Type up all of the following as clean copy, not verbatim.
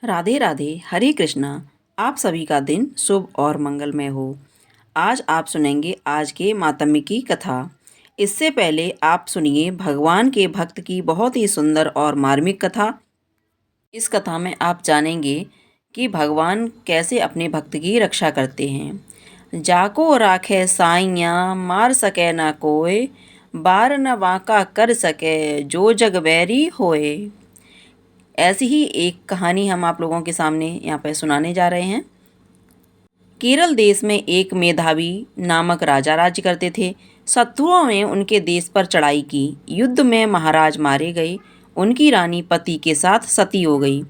राधे राधे, हरे कृष्णा। आप सभी का दिन शुभ और मंगलमय हो। आज आप सुनेंगे आज के मातम्य की कथा। इससे पहले आप सुनिए भगवान के भक्त की बहुत ही सुंदर और मार्मिक कथा। इस कथा में आप जानेंगे कि भगवान कैसे अपने भक्त की रक्षा करते हैं। जाको राखे साइया, मार सके ना कोय, बार न वाका कर सके, जो जग बैरी होए। ऐसी ही एक कहानी हम आप लोगों के सामने यहाँ पर सुनाने जा रहे हैं। केरल देश में एक मेधावी नामक राजा राज्य करते थे। शत्रुओं ने उनके देश पर चढ़ाई की। युद्ध में महाराज मारे गए। उनकी रानी पति के साथ सती हो गई।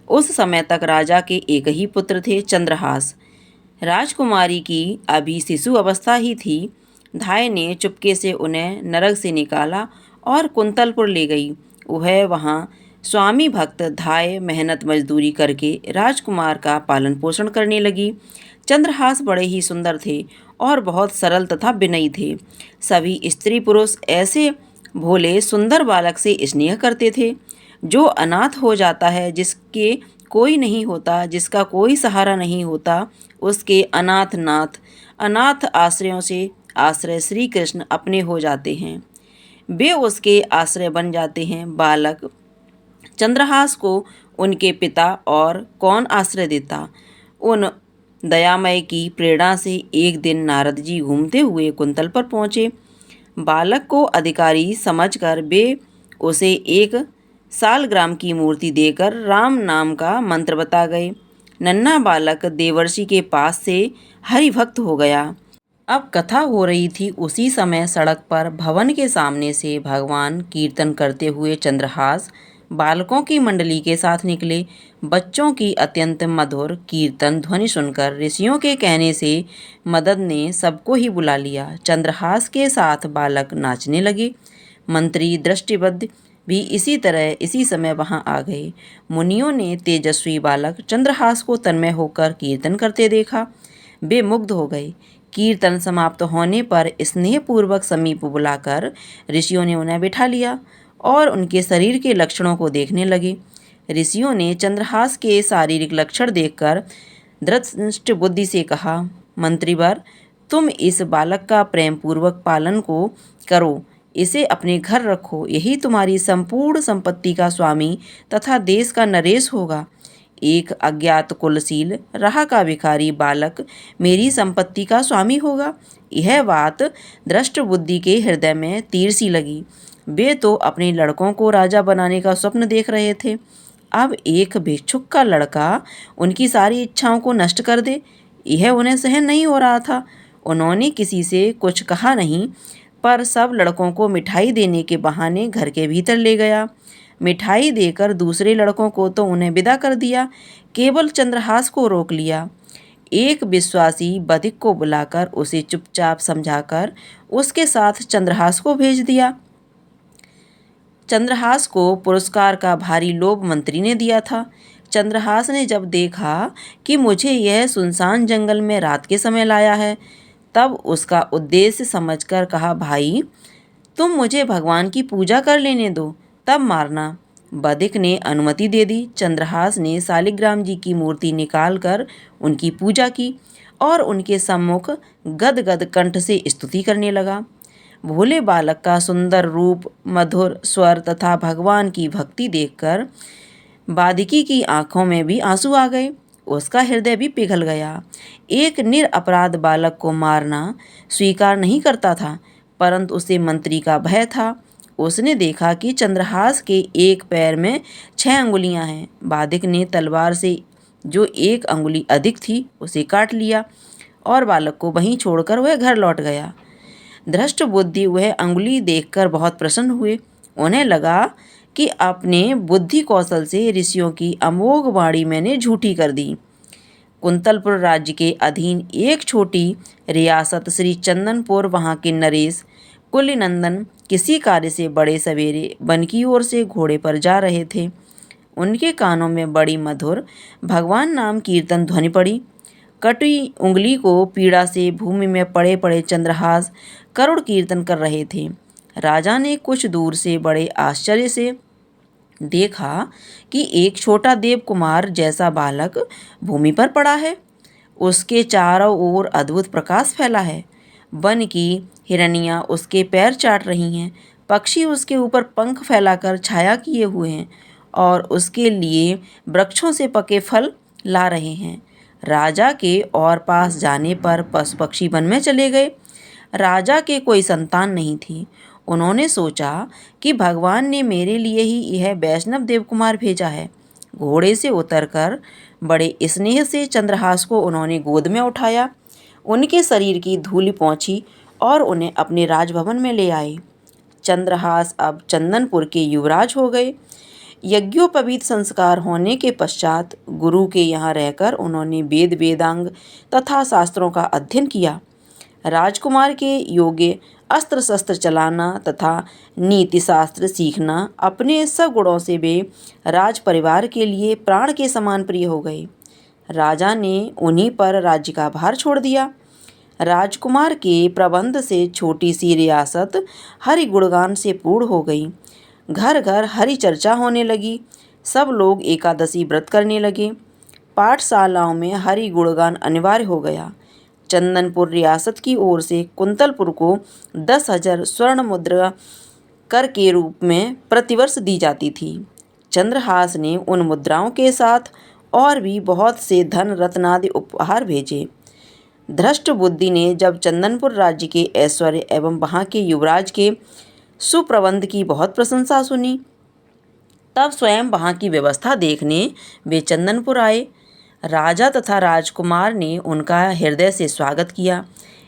उस समय तक राजा के एक ही पुत्र थे, चंद्रहास। राजकुमारी की अभी शिशु अवस्था ही थी। धाय ने चुपके से उन्हें नरक से निकाला और कुंतलपुर ले गई। वह वहाँ स्वामी भक्त धाय मेहनत मजदूरी करके राजकुमार का पालन पोषण करने लगी। चंद्रहास बड़े ही सुंदर थे और बहुत सरल तथा विनयी थे। सभी स्त्री पुरुष ऐसे भोले सुंदर बालक से स्नेह करते थे। जो अनाथ हो जाता है, जिसके कोई नहीं होता, जिसका कोई सहारा नहीं होता, उसके अनाथ आश्रयों से आश्रय श्री कृष्ण अपने हो जाते हैं। वे उसके आश्रय बन जाते हैं। बालक चंद्रहास को उनके पिता और कौन आश्रय देता। उन दयामय की प्रेरणा से एक दिन नारद जी घूमते हुए कुंतल पर पहुँचे। बालक को अधिकारी समझकर वे उसे एक सालग्राम की मूर्ति देकर राम नाम का मंत्र बता गए। नन्हा बालक देवर्षि के पास से हरिभक्त हो गया। अब कथा हो रही थी। उसी समय सड़क पर भवन के सामने से भगवान कीर्तन करते हुए चंद्रहास बालकों की मंडली के साथ निकले। बच्चों की अत्यंत मधुर कीर्तन ध्वनि सुनकर ऋषियों के कहने से मदद ने सबको ही बुला लिया। चंद्रहास के साथ बालक नाचने लगे। मंत्री दृष्टिबद्ध भी इसी समय वहां आ गए। मुनियों ने तेजस्वी बालक चंद्रहास को तन्मय होकर कीर्तन करते देखा। वे मुग्ध हो गए। कीर्तन समाप्त होने पर स्नेहपूर्वक समीप बुलाकर ऋषियों ने उन्हें बिठा लिया और उनके शरीर के लक्षणों को देखने लगे। ऋषियों ने चंद्रहास के शारीरिक लक्षण देखकर दृष्ट बुद्धि से कहा, मंत्रीवर, तुम इस बालक का प्रेम पूर्वक पालन को करो, इसे अपने घर रखो। यही तुम्हारी संपूर्ण संपत्ति का स्वामी तथा देश का नरेश होगा। एक अज्ञात कुलशील राह का भिखारी बालक मेरी संपत्ति का स्वामी होगा। यह बात दृष्ट बुद्धि के हृदय में तीर सी लगी। वे तो अपने लड़कों को राजा बनाने का स्वप्न देख रहे थे। अब एक भिक्षुक का लड़का उनकी सारी इच्छाओं को नष्ट कर दे, यह उन्हें सहन नहीं हो रहा था। उन्होंने किसी से कुछ कहा नहीं, पर सब लड़कों को मिठाई देने के बहाने घर के भीतर ले गया। मिठाई देकर दूसरे लड़कों को तो उन्हें विदा कर दिया, केवल चंद्रहास को रोक लिया। एक विश्वासी बधिक को बुलाकर उसे चुपचाप समझाकर उसके साथ चंद्रहास को भेज दिया। चंद्रहास को पुरस्कार का भारी लोभ मंत्री ने दिया था। चंद्रहास ने जब देखा कि मुझे यह सुनसान जंगल में रात के समय लाया है, तब उसका उद्देश्य समझकर कहा, भाई, तुम मुझे भगवान की पूजा कर लेने दो, तब मारना। बधिक ने अनुमति दे दी। चंद्रहास ने शालिग्राम जी की मूर्ति निकालकर उनकी पूजा की और उनके सम्मुख गदगद कंठ से स्तुति करने लगा। भोले बालक का सुंदर रूप, मधुर स्वर तथा भगवान की भक्ति देखकर बाधिकी की आंखों में भी आंसू आ गए। उसका हृदय भी पिघल गया। एक निरपराध बालक को मारना स्वीकार नहीं करता था, परंतु उसे मंत्री का भय था। उसने देखा कि चंद्रहास के एक पैर में 6 अंगुलियां हैं। बाधिक ने तलवार से जो 1 अंगुली अधिक थी उसे काट लिया और बालक को वहीं छोड़कर वह घर लौट गया। दृष्ट बुद्धि वह अंगुली देखकर बहुत प्रसन्न हुए। उन्हें लगा कि अपने बुद्धि कौशल से ऋषियों की अमोघ वाणी मैंने झूठी कर दी। कुंतलपुर राज्य के अधीन एक छोटी रियासत श्री चंदनपुर, वहाँ के नरेश कुलीनंदन किसी कार्य से बड़े सवेरे वन की ओर से घोड़े पर जा रहे थे। उनके कानों में बड़ी मधुर भगवान नाम कीर्तन ध्वनि पड़ी। कटी उंगली को पीड़ा से भूमि में पड़े पड़े चंद्रहास करुण कीर्तन कर रहे थे। राजा ने कुछ दूर से बड़े आश्चर्य से देखा कि एक छोटा देव कुमार जैसा बालक भूमि पर पड़ा है। उसके चारों ओर अद्भुत प्रकाश फैला है। वन की हिरनियाँ उसके पैर चाट रही हैं, पक्षी उसके ऊपर पंख फैलाकर छाया किए हुए हैं और उसके लिए वृक्षों से पके फल ला रहे हैं। राजा के और पास जाने पर पशु पक्षी वन में चले गए। राजा के कोई संतान नहीं थी। उन्होंने सोचा कि भगवान ने मेरे लिए ही यह वैष्णव देवकुमार भेजा है। घोड़े से उतरकर बड़े स्नेह से चंद्रहास को उन्होंने गोद में उठाया। उनके शरीर की धूलि पोंछी और उन्हें अपने राजभवन में ले आए। चंद्रहास अब चंदनपुर के युवराज हो गए। यज्ञोपवीत संस्कार होने के पश्चात गुरु के यहाँ रहकर उन्होंने वेद वेदांग तथा शास्त्रों का अध्ययन किया। राजकुमार के योग्य अस्त्र शस्त्र चलाना तथा नीति शास्त्र सीखना अपने सब गुणों से वे राज परिवार के लिए प्राण के समान प्रिय हो गए। राजा ने उन्हीं पर राज्य का भार छोड़ दिया। राजकुमार के प्रबंध से छोटी सी रियासत हरि गुणगान से पूर्ण हो गई। घर घर हरि चर्चा होने लगी। सब लोग एकादशी व्रत करने लगे। पाठशालाओं में हरि गुणगान अनिवार्य हो गया। चंदनपुर रियासत की ओर से कुंतलपुर को 10,000 स्वर्ण मुद्रा कर के रूप में प्रतिवर्ष दी जाती थी। चंद्रहास ने उन मुद्राओं के साथ और भी बहुत से धन रत्नादि उपहार भेजे। धृष्ट बुद्धि ने जब चंदनपुर राज्य के ऐश्वर्य एवं वहाँ के युवराज के सुप्रबंध की बहुत प्रशंसा सुनी, तब स्वयं वहाँ की व्यवस्था देखने वे चंदनपुर आए। राजा तथा राजकुमार ने उनका हृदय से स्वागत किया।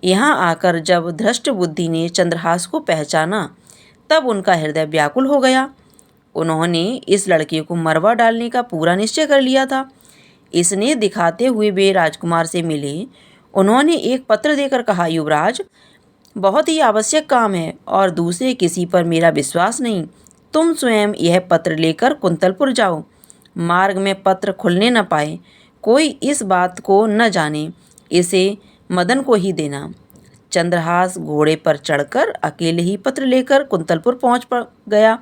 यहाँ आकर जब धृष्ट बुद्धि ने चंद्रहास को पहचाना, तब उनका हृदय व्याकुल हो गया। उन्होंने इस लड़के को मरवा डालने का पूरा निश्चय कर लिया था। इसने दिखाते हुए वे राजकुमार से मिले। उन्होंने एक पत्र देकर कहा, युवराज, बहुत ही आवश्यक काम है और दूसरे किसी पर मेरा विश्वास नहीं। तुम स्वयं यह पत्र लेकर कुंतलपुर जाओ। मार्ग में पत्र खुलने न पाए, कोई इस बात को न जाने, इसे मदन को ही देना। चंद्रहास घोड़े पर चढ़कर अकेले ही पत्र लेकर कुंतलपुर पहुंच गया।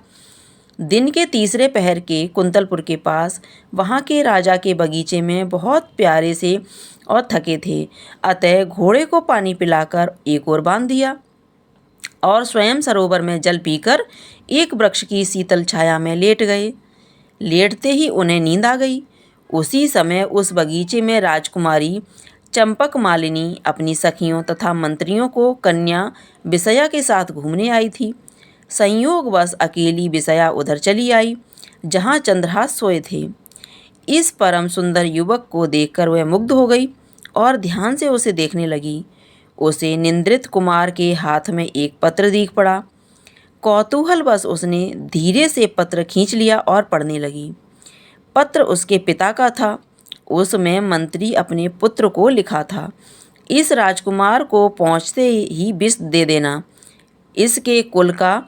दिन के तीसरे पहर के कुंतलपुर के पास वहाँ के राजा के बगीचे में बहुत प्यारे से और थके थे, अतः घोड़े को पानी पिलाकर एक ओर बांध दिया और स्वयं सरोवर में जल पीकर एक वृक्ष की शीतल छाया में लेट गए। लेटते ही उन्हें नींद आ गई। उसी समय उस बगीचे में राजकुमारी चंपक मालिनी अपनी सखियों तथा मंत्रियों को कन्या विषया के साथ घूमने आई थी। संयोगवश अकेली विषया उधर चली आई जहाँ चंद्रहास सोए थे। इस परम सुंदर युवक को देखकर वह मुग्ध हो गई और ध्यान से उसे देखने लगी। उसे निंद्रित कुमार के हाथ में एक पत्र दिख पड़ा। कौतूहलवश उसने धीरे से पत्र खींच लिया और पढ़ने लगी। पत्र उसके पिता का था। उसमें मंत्री अपने पुत्र को लिखा था, इस राजकुमार को पहुँचते ही विष दे देना। इसके कुल का,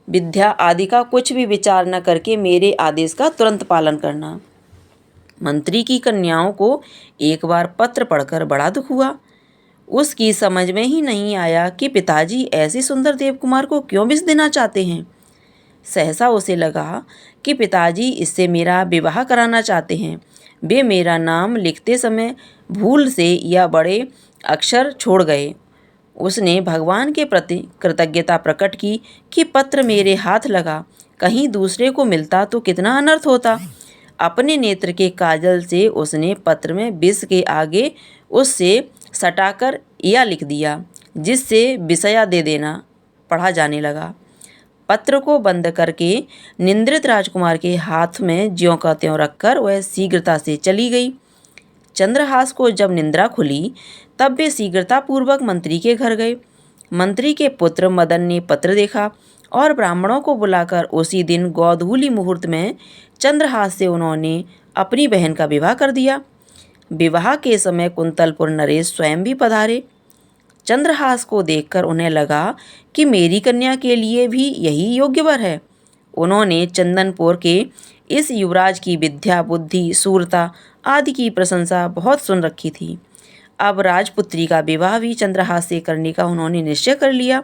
विद्या आदि का कुछ भी विचार न करके मेरे आदेश का तुरंत पालन करना। मंत्री की कन्याओं को एक बार पत्र पढ़कर बड़ा दुख हुआ। उसकी समझ में ही नहीं आया कि पिताजी ऐसे सुंदर देवकुमार को क्यों विष देना चाहते हैं। सहसा उसे लगा कि पिताजी इससे मेरा विवाह कराना चाहते हैं। वे मेरा नाम लिखते समय भूल से या बड़े अक्षर छोड़ गए। उसने भगवान के प्रति कृतज्ञता प्रकट की कि पत्र मेरे हाथ लगा, कहीं दूसरे को मिलता तो कितना अनर्थ होता। अपने नेत्र के काजल से उसने पत्र में विष के आगे उससे सटाकर या लिख दिया, जिससे विषया दे देना पढ़ा जाने लगा। पत्र को बंद करके निंद्रित राजकुमार के हाथ में ज्यों का त्यों रखकर वह शीघ्रता से चली गई। चंद्रहास को जब निंद्रा खुली, तब वे शीघ्रतापूर्वक मंत्री के घर गए। मंत्री के पुत्र मदन ने पत्र देखा और ब्राह्मणों को बुलाकर उसी दिन गोधूली मुहूर्त में चंद्रहास से उन्होंने अपनी बहन का विवाह कर दिया। विवाह के समय कुंतलपुर नरेश स्वयं भी पधारे। चंद्रहास को देखकर उन्हें लगा कि मेरी कन्या के लिए भी यही योग्य वर है। उन्होंने चंदनपुर के इस युवराज की विद्या, बुद्धि, शूरता आदि की प्रशंसा बहुत सुन रखी थी। अब राजपुत्री का विवाह भी चंद्रहास से करने का उन्होंने निश्चय कर लिया।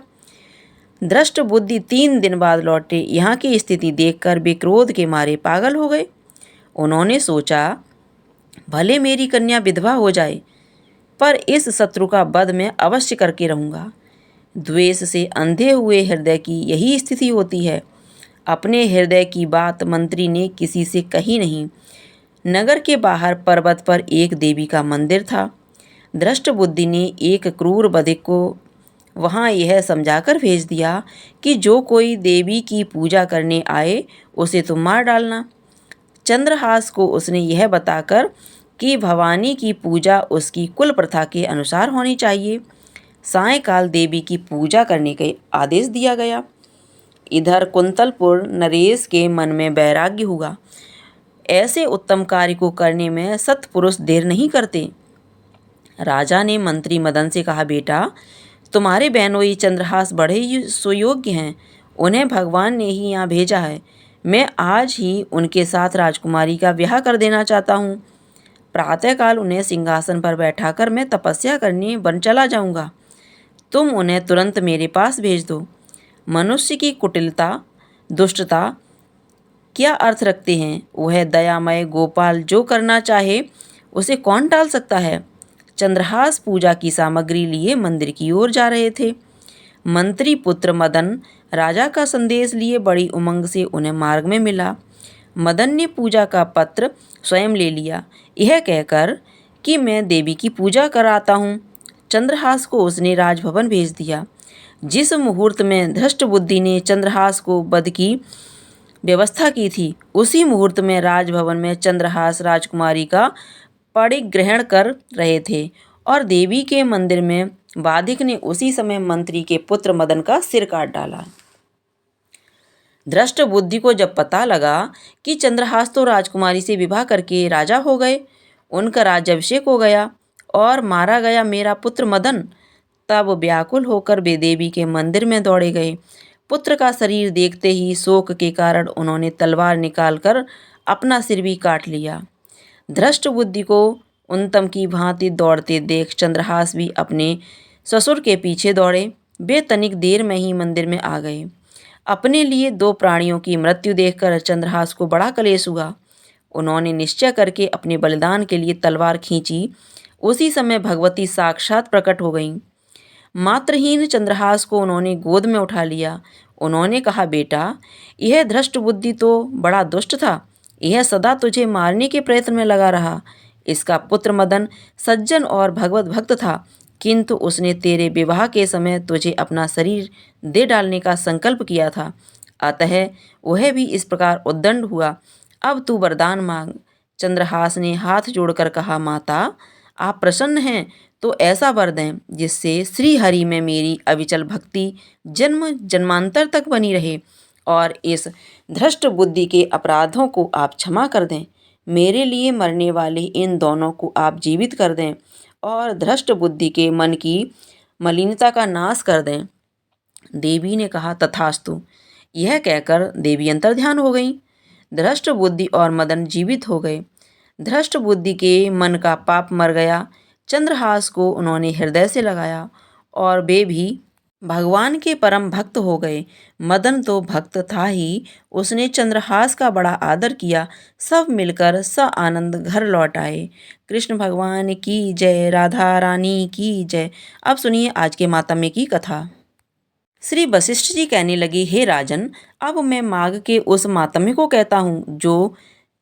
धृष्ट बुद्धि 3 दिन बाद लौटे। यहाँ की स्थिति देखकर वे क्रोध के मारे पागल हो गए। उन्होंने सोचा, भले मेरी कन्या विधवा हो जाए, पर इस शत्रु का वध मैं अवश्य करके रहूँगा। द्वेष से अंधे हुए हृदय की यही स्थिति होती है। अपने हृदय की बात मंत्री ने किसी से कही नहीं। नगर के बाहर पर्वत पर एक देवी का मंदिर था। धृष्ट बुद्धि ने एक क्रूर बधिक को वहाँ यह समझाकर भेज दिया कि जो कोई देवी की पूजा करने आए उसे तुम मार डालना। चंद्रहास को उसने यह बताकर कि भवानी की पूजा उसकी कुल प्रथा के अनुसार होनी चाहिए। सायंकाल देवी की पूजा करने का आदेश दिया गया। इधर कुंतलपुर नरेश के मन में वैराग्य हुआ। ऐसे उत्तम कार्य को करने में सत्पुरुष देर नहीं करते। राजा ने मंत्री मदन से कहा, बेटा, तुम्हारे बहनोई चंद्रहास बड़े ही सुयोग्य हैं। उन्हें भगवान ने ही यहाँ भेजा है। मैं आज ही उनके साथ राजकुमारी का ब्याह कर देना चाहता हूँ। प्रातःकाल उन्हें सिंहासन पर बैठाकर मैं तपस्या करने वन चला जाऊँगा। तुम उन्हें तुरंत मेरे पास भेज दो। मनुष्य की कुटिलता, दुष्टता क्या अर्थ रखते हैं? वह दयामय गोपाल जो करना चाहे उसे कौन टाल सकता है? चंद्रहास पूजा की सामग्री लिए मंदिर की ओर जा रहे थे। मंत्री पुत्र मदन राजा का संदेश लिए बड़ी उमंग से उन्हें मार्ग में मिला। मदन ने पूजा का पत्र स्वयं ले लिया, यह कहकर कि मैं देवी की पूजा कराता हूँ। चंद्रहास को उसने राजभवन भेज दिया। जिस मुहूर्त में धृष्ट बुद्धि ने चंद्रहास को वध की व्यवस्था की थी, उसी मुहूर्त में राजभवन में चंद्रहास राजकुमारी का परिग्रहण कर रहे थे और देवी के मंदिर में बाधिक ने उसी समय मंत्री के पुत्र मदन का सिर काट डाला। धृष्ट बुद्धि को जब पता लगा कि चंद्रहास तो राजकुमारी से विवाह करके राजा हो गए, उनका राज्याभिषेक हो गया और मारा गया मेरा पुत्र मदन, तब व्याकुल होकर वे देवी के मंदिर में दौड़े गए। पुत्र का शरीर देखते ही शोक के कारण उन्होंने तलवार निकालकर अपना सिर भी काट लिया। धृष्ट बुद्धि को उत्तम की भांति दौड़ते देख चंद्रहास भी अपने ससुर के पीछे दौड़े। वे तनिक देर में ही मंदिर में आ गए। अपने लिए 2 प्राणियों की मृत्यु देखकर चंद्रहास को बड़ा कलेश हुआ। उन्होंने निश्चय करके अपने बलिदान के लिए तलवार खींची। उसी समय भगवती साक्षात प्रकट हो गईं। मात्रहीन चंद्रहास को उन्होंने गोद में उठा लिया। उन्होंने कहा, बेटा, यह धृष्ट बुद्धि तो बड़ा दुष्ट था। यह सदा तुझे मारने के प्रयत्न में लगा रहा। इसका पुत्र मदन सज्जन और भगवत भक्त था, किंतु उसने तेरे विवाह के समय तुझे अपना शरीर दे डालने का संकल्प किया था। अतः वह भी इस प्रकार उद्दंड हुआ। अब तू वरदान मांग। चंद्रहास ने हाथ जोड़कर कहा, माता, आप प्रसन्न हैं तो ऐसा वर दें जिससे श्री हरि में मेरी अविचल भक्ति जन्म जन्मांतर तक बनी रहे और इस धृष्ट बुद्धि के अपराधों को आप क्षमा कर दें। मेरे लिए मरने वाले इन दोनों को आप जीवित कर दें और धृष्ट बुद्धि के मन की मलिनता का नाश कर दें। देवी ने कहा, तथास्तु। यह कहकर देवी अंतर्ध्यान हो गई। धृष्ट बुद्धि और मदन जीवित हो गए। धृष्ट बुद्धि के मन का पाप मर गया। चंद्रहास को उन्होंने हृदय से लगाया और वे भी भगवान के परम भक्त हो गए। मदन तो भक्त था ही, उसने चंद्रहास का बड़ा आदर किया। सब मिलकर आनंद घर लौट आए। कृष्ण भगवान की जय, राधा रानी की जय। अब सुनिए आज के मातम्य की कथा। श्री वशिष्ठ जी कहने लगे, हे राजन, अब मैं माघ के उस मातम्य को कहता हूँ जो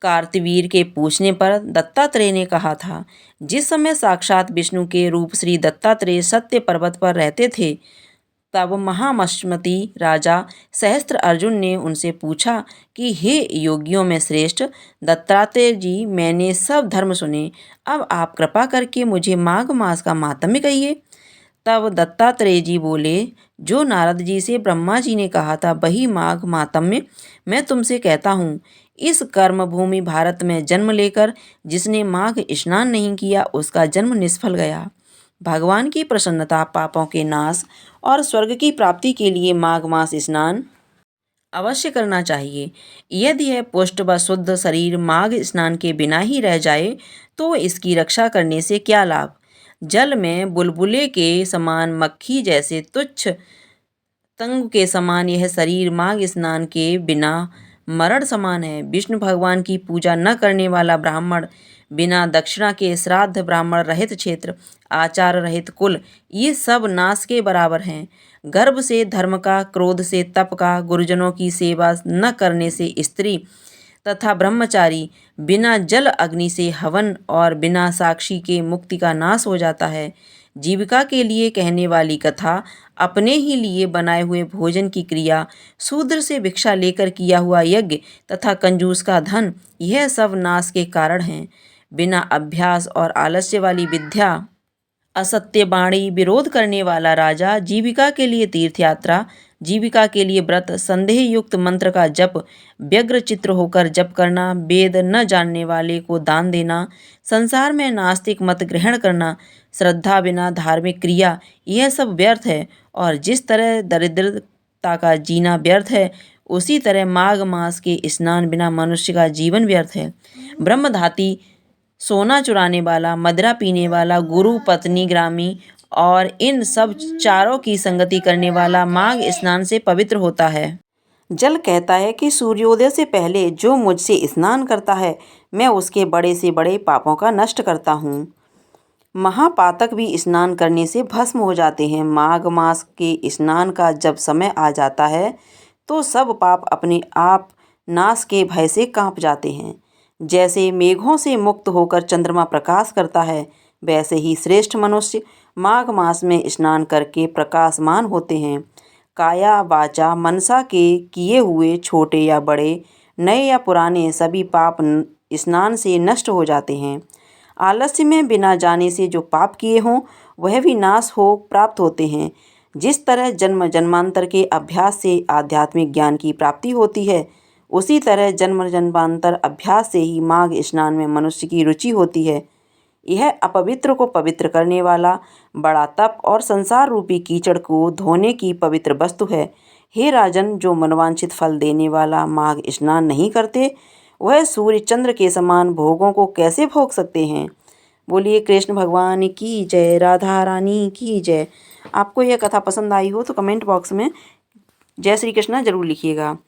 कार्तवीर के पूछने पर दत्तात्रेय ने कहा था। जिस समय साक्षात विष्णु के रूप श्री दत्तात्रेय सत्य पर्वत पर रहते थे, तब महामश्मती राजा सहस्त्र अर्जुन ने उनसे पूछा कि हे योगियों में श्रेष्ठ दत्तात्रेय जी, मैंने सब धर्म सुने, अब आप कृपा करके मुझे माघ मास का मातम्य कहिए। तब दत्तात्रेय जी बोले, जो नारद जी से ब्रह्मा जी ने कहा था वही माघ मातम्य मैं तुमसे कहता हूँ। इस कर्म भूमि भारत में जन्म लेकर जिसने माघ स्नान नहीं किया उसका जन्म निष्फल गया। भगवान की प्रसन्नता, पापों के नाश और स्वर्ग की प्राप्ति के लिए माघ मास स्नान अवश्य करना चाहिए। यदि यह पुष्ट व शुद्ध शरीर माघ स्नान के बिना ही रह जाए तो इसकी रक्षा करने से क्या लाभ। जल में बुलबुले के समान मक्खी जैसे तुच्छ तंग के समान यह शरीर माघ स्नान के बिना मरण समान है। विष्णु भगवान की पूजा न करने वाला ब्राह्मण, बिना दक्षिणा के श्राद्ध, ब्राह्मण रहित क्षेत्र, आचार रहित कुल, ये सब नाश के बराबर हैं। गर्भ से धर्म का, क्रोध से तप का, गुरुजनों की सेवा न करने से स्त्री तथा ब्रह्मचारी, बिना जल अग्नि से हवन और बिना साक्षी के मुक्ति का नाश हो जाता है। जीविका के लिए कहने वाली कथा, अपने ही लिए बनाए हुए भोजन की क्रिया, शूद्र से भिक्षा लेकर किया हुआ यज्ञ तथा कंजूस का धन, यह सब नाश के कारण हैं। बिना अभ्यास और आलस्य वाली विद्या, असत्य वाणी, विरोध करने वाला राजा, जीविका के लिए तीर्थ यात्रा, जीविका के लिए व्रत, संदेह युक्त मंत्र का जप, व्यग्र चित्र होकर जप करना, वेद न जानने वाले को दान देना, संसार में नास्तिक मत ग्रहण करना, श्रद्धा बिना धार्मिक क्रिया, यह सब व्यर्थ है। और जिस तरह दरिद्रता का जीना व्यर्थ है, उसी तरह माघ मास के स्नान बिना मनुष्य का जीवन व्यर्थ है। ब्रह्मधाती, सोना चुराने वाला, मदिरा पीने वाला, गुरु, पत्नी, ग्रामी और इन सब चारों की संगति करने वाला माघ स्नान से पवित्र होता है। जल कहता है कि सूर्योदय से पहले जो मुझसे स्नान करता है, मैं उसके बड़े से बड़े पापों का नष्ट करता हूँ। महापातक भी स्नान करने से भस्म हो जाते हैं। माघ मास के स्नान का जब समय आ जाता है, तो सब पाप अपने आप नाश के भय से कांप जाते हैं। जैसे मेघों से मुक्त होकर चंद्रमा प्रकाश करता है, वैसे ही श्रेष्ठ मनुष्य माघ मास में स्नान करके प्रकाशमान होते हैं। काया वाचा मनसा के किए हुए छोटे या बड़े, नए या पुराने, सभी पाप स्नान से नष्ट हो जाते हैं। आलस्य में बिना जाने से जो पाप किए हों, वह भी नाश हो प्राप्त होते हैं। जिस तरह जन्म जन्मांतर के अभ्यास से आध्यात्मिक ज्ञान की प्राप्ति होती है, उसी तरह जन्म जन्मांतर अभ्यास से ही माघ स्नान में मनुष्य की रुचि होती है। यह अपवित्र को पवित्र करने वाला बड़ा तप और संसार रूपी कीचड़ को धोने की पवित्र वस्तु है। हे राजन, जो मनवांछित फल देने वाला माघ स्नान नहीं करते, वह सूर्य चंद्र के समान भोगों को कैसे भोग सकते हैं। बोलिए कृष्ण भगवान की जय, राधा रानी की जय। आपको यह कथा पसंद आई हो तो कमेंट बॉक्स में जय श्री कृष्णा जरूर लिखिएगा।